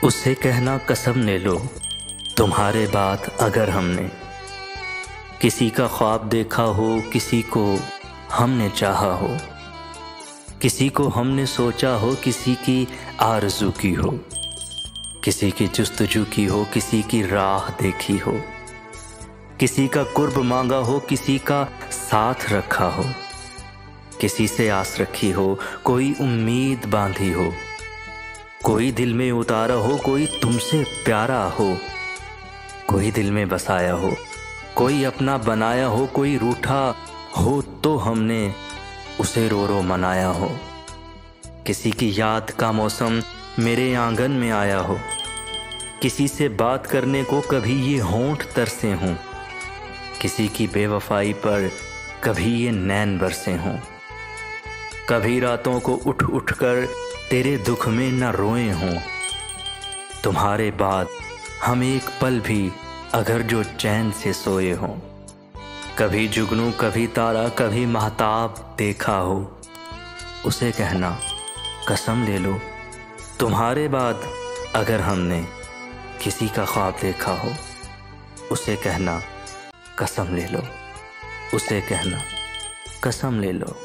उससे कहना कसम ले लो, तुम्हारे बाद अगर हमने किसी का ख्वाब देखा हो, किसी को हमने चाहा हो, किसी को हमने सोचा हो, किसी की आरज़ू की हो, किसी की जुस्तजू की हो, किसी की राह देखी हो, किसी का कुर्ब मांगा हो, किसी का साथ रखा हो, किसी से आस रखी हो, कोई उम्मीद बांधी हो, कोई दिल में उतारा हो, कोई तुमसे प्यारा हो, कोई दिल में बसाया हो, कोई अपना बनाया हो, कोई रूठा हो तो हमने उसे रो रो मनाया हो, किसी की याद का मौसम मेरे आंगन में आया हो, किसी से बात करने को कभी ये होंठ तरसे हों, किसी की बेवफाई पर कभी ये नैन बरसे हों, कभी रातों को उठ उठ कर तेरे दुख में न रोए हों, तुम्हारे बाद हम एक पल भी अगर जो चैन से सोए हों, कभी जुगनू कभी तारा कभी महताब देखा हो, उसे कहना कसम ले लो, तुम्हारे बाद अगर हमने किसी का ख्वाब देखा हो, उसे कहना कसम ले लो, उसे कहना कसम ले लो।